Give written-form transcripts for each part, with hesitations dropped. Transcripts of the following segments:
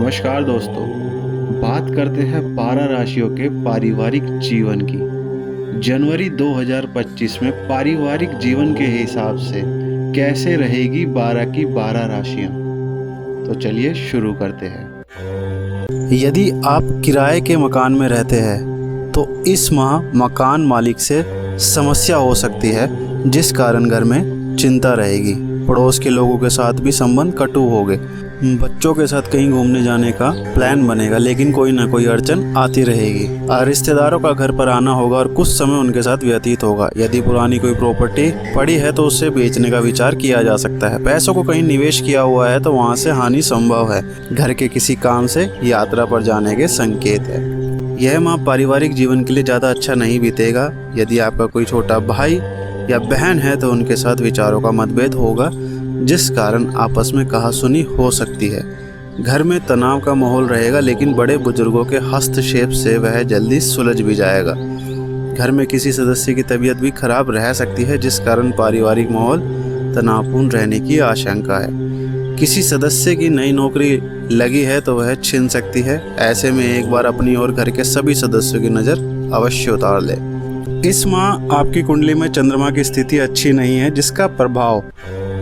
नमस्कार दोस्तों। बात करते हैं 12 राशियों के पारिवारिक जीवन की। जनवरी 2025 में पारिवारिक जीवन के हिसाब से कैसे रहेगी 12 की 12 राशियां। तो चलिए शुरू करते हैं। यदि आप किराए के मकान में रहते हैं तो इस माह मकान मालिक से समस्या हो सकती है, जिस कारण घर में चिंता रहेगी। पड़ोस के लोगों के साथ भी संबंध कटु होंगे। बच्चों के साथ कहीं घूमने जाने का प्लान बनेगा, लेकिन कोई ना कोई अड़चन आती रहेगी। रिश्तेदारों का घर पर आना होगा और कुछ समय उनके साथ व्यतीत होगा। यदि पुरानी कोई प्रॉपर्टी पड़ी है तो उसे बेचने का विचार किया जा सकता है। पैसों को कहीं निवेश किया हुआ है तो वहां से हानि संभव है। घर के किसी काम से यात्रा पर जाने के संकेत है। यह माह पारिवारिक जीवन के लिए ज़्यादा अच्छा नहीं बीतेगा। यदि आपका कोई छोटा भाई या बहन है तो उनके साथ विचारों का मतभेद होगा, जिस कारण आपस में कहासुनी हो सकती है। घर में तनाव का माहौल रहेगा, लेकिन बड़े बुजुर्गों के हस्तक्षेप से वह जल्दी सुलझ भी जाएगा। घर में किसी सदस्य की तबीयत भी खराब रह सकती है, जिस कारण पारिवारिक माहौल तनावपूर्ण रहने की आशंका है। किसी सदस्य की नई नौकरी लगी है तो वह छिन सकती है। ऐसे में एक बार अपनी और घर के सभी सदस्यों की नज़र अवश्य उतार ले। इस माह आपकी कुंडली में चंद्रमा की स्थिति अच्छी नहीं है, जिसका प्रभाव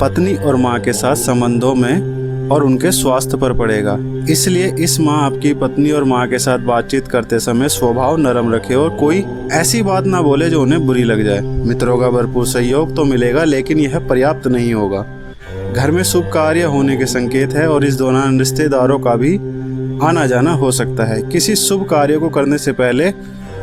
पत्नी और माँ के साथ संबंधों में और उनके स्वास्थ्य पर पड़ेगा। इसलिए इस माह आपकी पत्नी और माँ के साथ बातचीत करते समय स्वभाव नरम रखें और कोई ऐसी बात ना बोले जो उन्हें बुरी लग जाए। मित्रों का भरपूर सहयोग तो मिलेगा, लेकिन यह पर्याप्त नहीं होगा। घर में शुभ कार्य होने के संकेत है और इस दौरान रिश्तेदारों का भी आना जाना हो सकता है। किसी शुभ कार्य को करने से पहले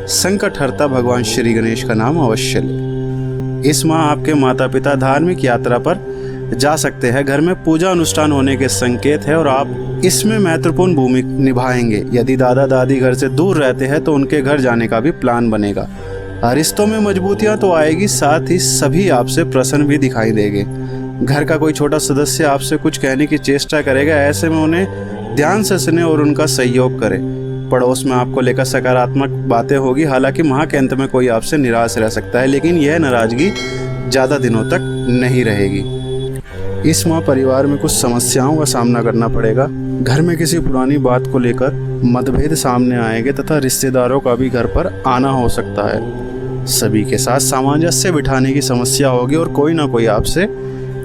संकटहर्ता भगवान श्री गणेश का नाम अवश्य लें। इस माह आपके माता पिता धार्मिक यात्रा पर जा सकते हैं। घर में पूजा अनुष्ठान होने के संकेत है और आप इसमें महत्वपूर्ण भूमिका निभाएंगे। यदि दादा दादी घर से दूर रहते हैं तो उनके घर जाने का भी प्लान बनेगा। रिश्तों में मजबूतियां तो आएगी, साथ ही सभी आपसे प्रसन्न भी दिखाई देंगे। घर का कोई छोटा सदस्य आपसे कुछ कहने की चेष्टा करेगा, ऐसे में उन्हें ध्यान से सुने और उनका सहयोग करें। पड़ोस में आपको लेकर सकारात्मक बातें होगी। हालांकि माह के अंत में कोई आपसे निराश रह सकता है, लेकिन यह नाराजगी ज़्यादा दिनों तक नहीं रहेगी। इस माह परिवार में कुछ समस्याओं का सामना करना पड़ेगा। घर में किसी पुरानी बात को लेकर मतभेद सामने आएंगे तथा रिश्तेदारों का भी घर पर आना हो सकता है। सभी के साथ सामंजस्य बिठाने की समस्या होगी और कोई ना कोई आपसे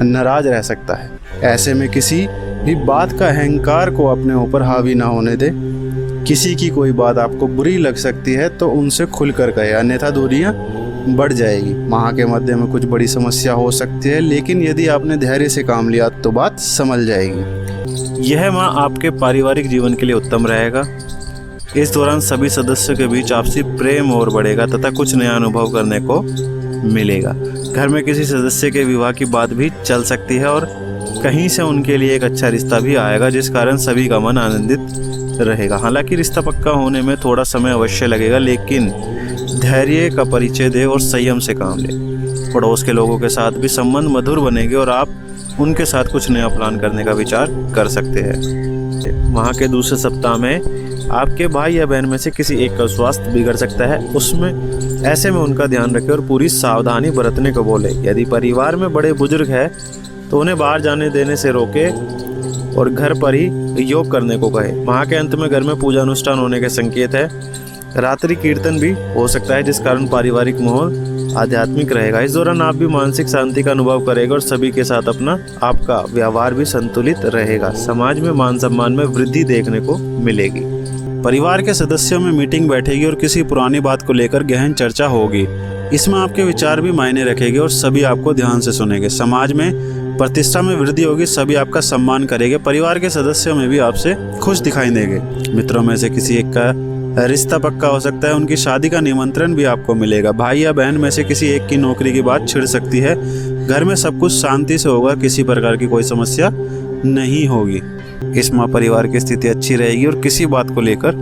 नाराज रह सकता है। ऐसे में किसी भी बात का अहंकार को अपने ऊपर हावी ना होने दे। किसी की कोई बात आपको बुरी लग सकती है तो उनसे खुलकर कहे, अन्यथा दूरियां बढ़ जाएगी। माह के मध्य में कुछ बड़ी समस्या हो सकती है, लेकिन यदि आपने धैर्य से काम लिया तो बात संभल जाएगी। यह माह आपके पारिवारिक जीवन के लिए उत्तम रहेगा। इस दौरान सभी सदस्यों के बीच आपसी प्रेम और बढ़ेगा तथा कुछ नया अनुभव करने को मिलेगा। घर में किसी सदस्य के विवाह की बात भी चल सकती है और कहीं से उनके लिए एक अच्छा रिश्ता भी आएगा, जिस कारण सभी का मन आनंदित रहेगा। हालांकि रिश्ता पक्का होने में थोड़ा समय अवश्य लगेगा, लेकिन धैर्य का परिचय दे और संयम से काम ले। पड़ोस के लोगों के साथ भी संबंध मधुर बनेंगे और आप उनके साथ कुछ नया प्लान करने का विचार कर सकते हैं। माह के दूसरे सप्ताह में आपके भाई या बहन में से किसी एक का स्वास्थ्य बिगड़ सकता है। ऐसे में उनका ध्यान रखें और पूरी सावधानी बरतने को बोले। यदि परिवार में बड़े बुजुर्ग हैं तो उन्हें बाहर जाने देने से रोके और घर पर ही योग करने को कहे। माह के अंत में घर में पूजा अनुष्ठान होने के संकेत है। रात्रि कीर्तन भी हो सकता है, जिस कारण पारिवारिक माहौल आध्यात्मिक रहेगा। इस दौरान आप भी मानसिक शांति का अनुभव करेगा और सभी के साथ आपका व्यवहार भी संतुलित रहेगा। समाज में मान सम्मान में वृद्धि देखने को मिलेगी। परिवार के सदस्यों में मीटिंग बैठेगी और किसी पुरानी बात को लेकर गहन चर्चा होगी। इसमें आपके विचार भी मायने रखेंगे और सभी आपको ध्यान से सुनेंगे। समाज में प्रतिष्ठा में वृद्धि होगी, सभी आपका सम्मान करेंगे। परिवार के सदस्यों में भी आपसे खुश दिखाई देंगे। मित्रों में से किसी एक का रिश्ता पक्का हो सकता है, उनकी शादी का निमंत्रण भी आपको मिलेगा। भाई या बहन में से किसी एक की नौकरी की बात छिड़ सकती है। घर में सब कुछ शांति से होगा, किसी प्रकार की कोई समस्या नहीं होगी। इस माह परिवार की स्थिति अच्छी रहेगी और किसी बात को लेकर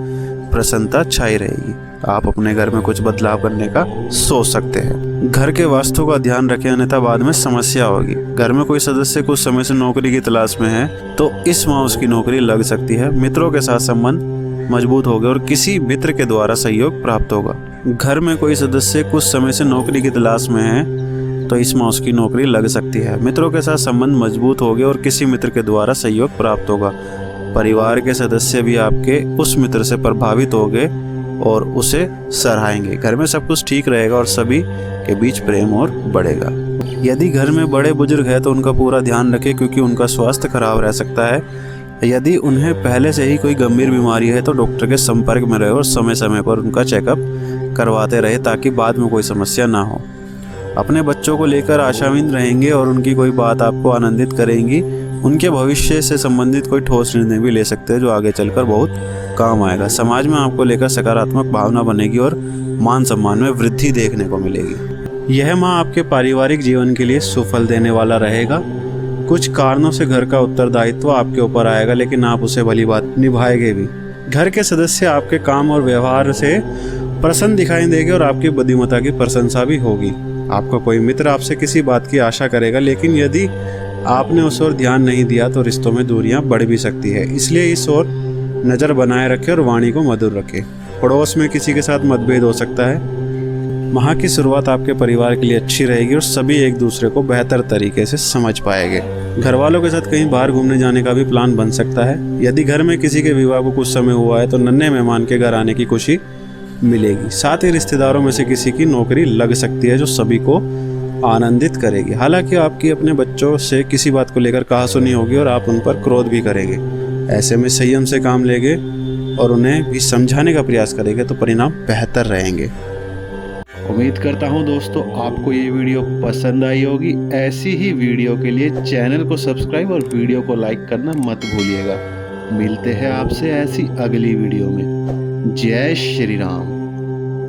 प्रसन्नता छाई रहेगी। आप अपने घर में कुछ बदलाव करने का सोच सकते हैं। घर के वास्तु का ध्यान रखें, अन्यथा बाद में समस्या होगी। घर में कोई सदस्य कुछ समय से नौकरी की तलाश में है तो इस माह उसकी नौकरी लग सकती है। मित्रों के साथ संबंध मजबूत होगा और किसी मित्र के द्वारा सहयोग प्राप्त होगा। घर में कोई सदस्य कुछ समय से नौकरी की तलाश में है तो इस माह उसकी नौकरी लग सकती है। मित्रों के साथ संबंध मजबूत होंगे और किसी मित्र के द्वारा सहयोग प्राप्त होगा। परिवार के सदस्य भी आपके उस मित्र से प्रभावित होंगे और उसे सराहेंगे। घर में सब कुछ ठीक रहेगा और सभी के बीच प्रेम और बढ़ेगा। यदि घर में बड़े बुजुर्ग हैं तो उनका पूरा ध्यान रखें, क्योंकि उनका स्वास्थ्य खराब रह सकता है। यदि उन्हें पहले से ही कोई गंभीर बीमारी है तो डॉक्टर के संपर्क में रहे और समय समय पर उनका चेकअप करवाते रहे, ताकि बाद में कोई समस्या ना हो। अपने बच्चों को लेकर आशावान रहेंगे और उनकी कोई बात आपको आनंदित करेंगी। उनके भविष्य से संबंधित कोई ठोस निर्णय भी ले सकते हैं जो आगे चलकर बहुत काम आएगा। समाज में आपको लेकर सकारात्मक भावना बनेगी और मान सम्मान में वृद्धि देखने को मिलेगी। यह माह आपके पारिवारिक जीवन के लिए सुफल देने वाला रहेगा। कुछ कारणों से घर का उत्तरदायित्व आपके ऊपर आएगा, लेकिन आप उसे भली बात निभाएंगे भी। घर के सदस्य आपके काम और व्यवहार से प्रसन्न दिखाई देंगे और आपकी बुद्धिमत्ता की प्रशंसा भी होगी। आपका कोई मित्र आपसे किसी बात की आशा करेगा, लेकिन यदि आपने उस ओर ध्यान नहीं दिया तो रिश्तों में दूरियां बढ़ भी सकती है। इसलिए इस ओर नज़र बनाए रखें और वाणी को मधुर रखें। पड़ोस में किसी के साथ मतभेद हो सकता है। माह की शुरुआत आपके परिवार के लिए अच्छी रहेगी और सभी एक दूसरे को बेहतर तरीके से समझ पाएंगे। घर वालों के साथ कहीं बाहर घूमने जाने का भी प्लान बन सकता है। यदि घर में किसी के विवाह को कुछ समय हुआ है तो नन्हे मेहमान के घर आने की खुशी मिलेगी। साथ ही रिश्तेदारों में से किसी की नौकरी लग सकती है जो सभी को आनंदित करेगी। हालांकि आपकी अपने बच्चों से किसी बात को लेकर कहासुनी होगी और आप उन पर क्रोध भी करेंगे। ऐसे में संयम से काम लेंगे और उन्हें भी समझाने का प्रयास करेंगे तो परिणाम बेहतर रहेंगे। उम्मीद करता हूँ दोस्तों आपको ये वीडियो पसंद आई होगी। ऐसी ही वीडियो के लिए चैनल को सब्सक्राइब और वीडियो को लाइक करना मत भूलिएगा। मिलते हैं आपसे ऐसी अगली वीडियो में। जय श्री राम।